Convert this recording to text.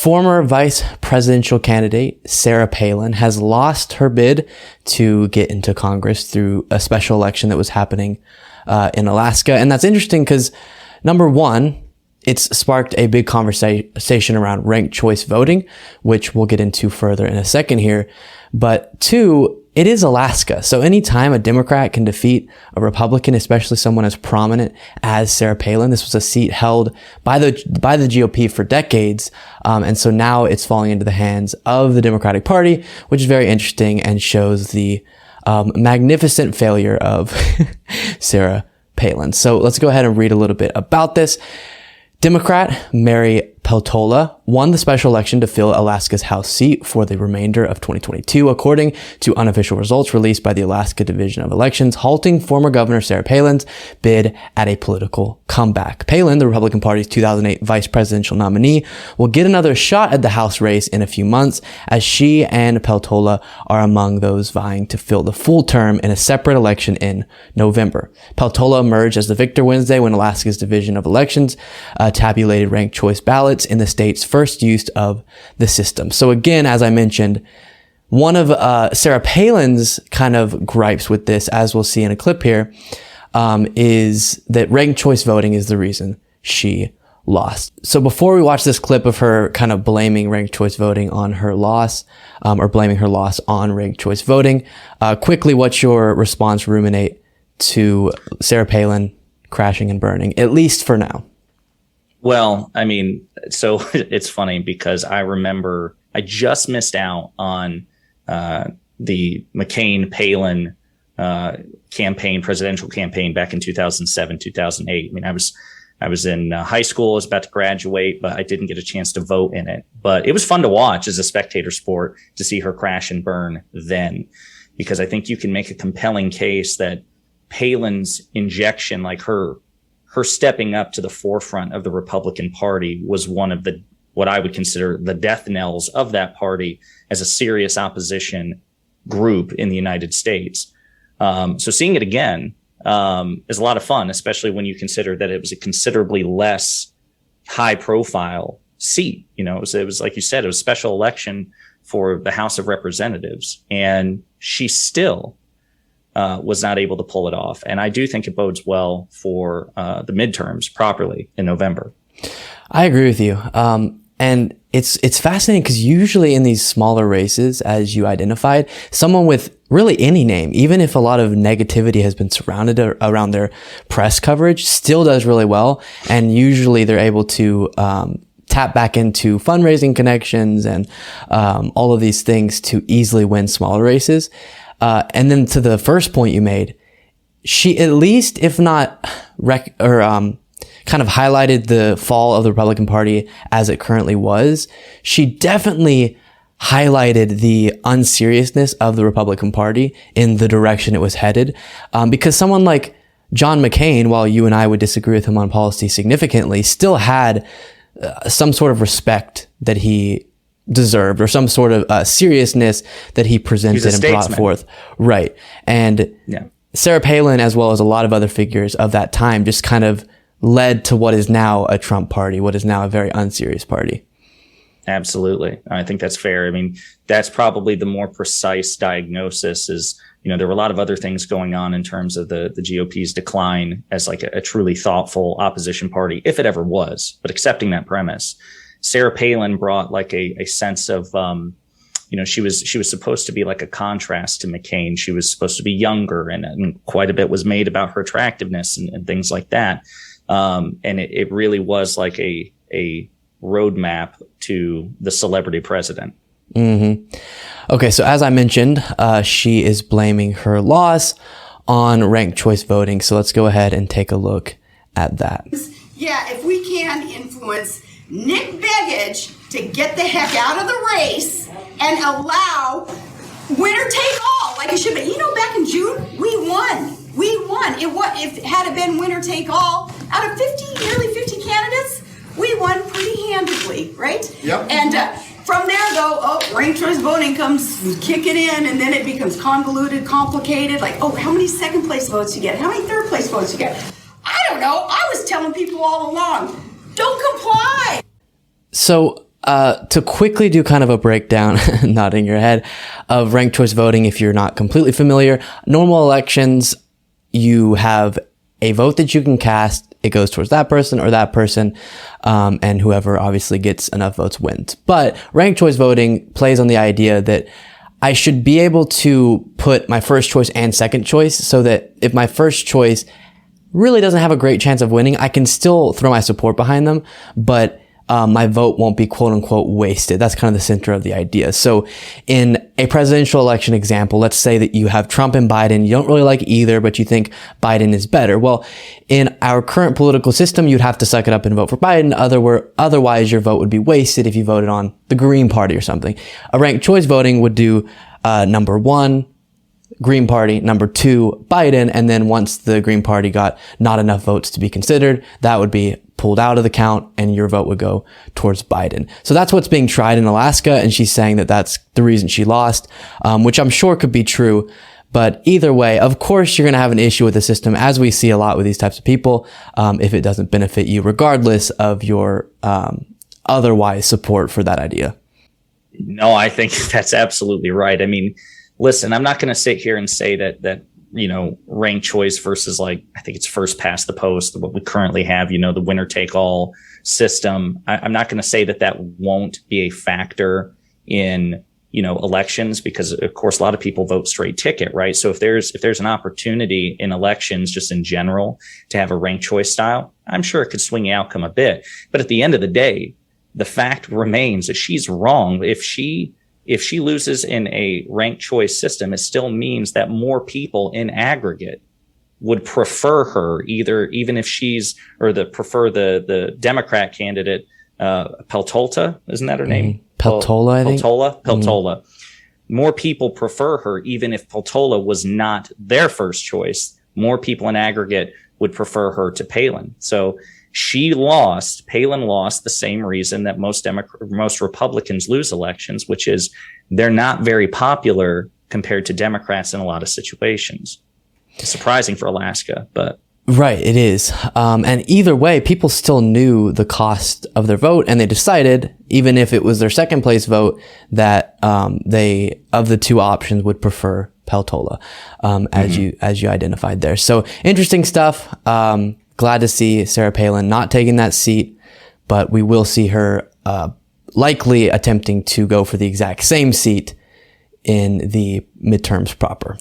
Former vice presidential candidate Sarah Palin has lost her bid to get into Congress through a special election that was happening in Alaska. And that's interesting because, number one, it's sparked a big conversation around ranked choice voting, which we'll get into further in a second here. But two, it is Alaska. So anytime a Democrat can defeat a Republican, especially someone as prominent as Sarah Palin, this was a seat held by the GOP for decades. And so now it's falling into the hands of the Democratic Party, which is very interesting and shows the magnificent failure of Sarah Palin. So let's go ahead and read a little bit about this. Democrat Mary Peltola won the special election to fill Alaska's House seat for the remainder of 2022, according to unofficial results released by the Alaska Division of Elections, halting former Governor Sarah Palin's bid at a political comeback. Palin, the Republican Party's 2008 vice presidential nominee, will get another shot at the House race in a few months, as she and Peltola are among those vying to fill the full term in a separate election in November. Peltola emerged as the victor Wednesday when Alaska's Division of Elections tabulated ranked choice ballots in the state's first use of the system. So again, as I mentioned, one of Sarah Palin's kind of gripes with this, as we'll see in a clip here, is that ranked choice voting is the reason she lost. So before we watch this clip of her kind of blaming ranked choice voting on her loss, or blaming her loss on ranked choice voting, quickly, what's your response, ruminate, to Sarah Palin crashing and burning, at least for now? Well, I mean, so it's funny because I remember I just missed out on the McCain-Palin presidential campaign back in 2007, 2008. I mean, I was in high school, I was about to graduate, but I didn't get a chance to vote in it. But it was fun to watch as a spectator sport to see her crash and burn then, because I think you can make a compelling case that Palin's injection, like her stepping up to the forefront of the Republican Party, was one of the, what I would consider the death knells of that party as a serious opposition group in the United States. So seeing it again is a lot of fun, especially when you consider that it was a considerably less high profile seat. You know, it was like you said, it was a special election for the House of Representatives, and she still was not able to pull it off. And I do think it bodes well for the midterms properly in November. I agree with you. And it's fascinating because usually in these smaller races, as you identified, someone with really any name, even if a lot of negativity has been surrounded around their press coverage, still does really well. And usually they're able to tap back into fundraising connections and all of these things to easily win smaller races. And then to the first point you made, she at least, if not kind of highlighted the fall of the Republican Party as it currently was, she definitely highlighted the unseriousness of the Republican Party in the direction it was headed. Because someone like John McCain, while you and I would disagree with him on policy significantly, still had some sort of respect that he deserved, or some sort of seriousness that he presented and brought forth. Right. And Sarah Palin, as well as a lot of other figures of that time, just kind of led to what is now a Trump party, what is now a very unserious party. Absolutely. I think that's fair. I mean, that's probably the more precise diagnosis is, you know, there were a lot of other things going on in terms of the GOP's decline as like a truly thoughtful opposition party, if it ever was. But accepting that premise, Sarah Palin brought like a sense of, you know, she was supposed to be like a contrast to McCain. She was supposed to be younger, and quite a bit was made about her attractiveness and things like that. And it really was like a roadmap to the celebrity president. Mm-hmm. Okay, so as I mentioned, she is blaming her loss on ranked choice voting. So let's go ahead and take a look at that. Yeah, if we can influence Nick Begich to get the heck out of the race and allow winner take all, like it should be. You know, back in June, we won. If it had been winner take all, out of nearly 50 candidates, we won pretty handedly, right? Yep. And from there, though, ranked choice voting comes kicking in, and then it becomes convoluted, complicated. Like, how many second place votes you get? How many third place votes you get? I don't know. I was telling people all along, don't comply. So To quickly do kind of a breakdown, nodding your head, of ranked choice voting, if you're not completely familiar, normal elections, you have a vote that you can cast. It goes towards that person or that person, and whoever obviously gets enough votes wins. But ranked choice voting plays on the idea that I should be able to put my first choice and second choice, so that if my first choice really doesn't have a great chance of winning, I can still throw my support behind them, but my vote won't be quote unquote wasted. That's kind of the center of the idea. So in a presidential election example, let's say that you have Trump and Biden. You don't really like either, but you think Biden is better. Well, in our current political system, you'd have to suck it up and vote for Biden. Otherwise, your vote would be wasted if you voted on the Green Party or something. A ranked choice voting would do number 1, Green Party, number 2, Biden, and then once the Green Party got not enough votes to be considered, that would be pulled out of the count and your vote would go towards Biden. So that's what's being tried in Alaska, and she's saying that that's the reason she lost, which I'm sure could be true. But either way, of course, you're going to have an issue with the system, as we see a lot with these types of people, if it doesn't benefit you, regardless of your otherwise support for that idea. No, I think that's absolutely right. I mean, listen, I'm not going to sit here and say that ranked choice versus, like, I think it's first past the post, what we currently have, the winner take all system. I'm not going to say that won't be a factor in, elections, because of course, a lot of people vote straight ticket, right? So if there's an opportunity in elections, just in general, to have a ranked choice style, I'm sure it could swing the outcome a bit. But at the end of the day, the fact remains that she's wrong. If she loses in a ranked choice system, it still means that more people in aggregate would prefer her, even if prefer the Democrat candidate, Peltola, isn't that her name? Peltola, I think. Peltola. Mm-hmm. More people prefer her, even if Peltola was not their first choice. More people in aggregate would prefer her to Palin. So Palin lost the same reason that most Republicans lose elections, which is they're not very popular compared to Democrats in a lot of situations. It's surprising for Alaska, but. Right, it is. And either way, people still knew the cost of their vote, and they decided, even if it was their second place vote, that they, of the two options, would prefer Peltola, as you identified there. So interesting stuff. Glad to see Sarah Palin not taking that seat, but we will see her likely attempting to go for the exact same seat in the midterms proper.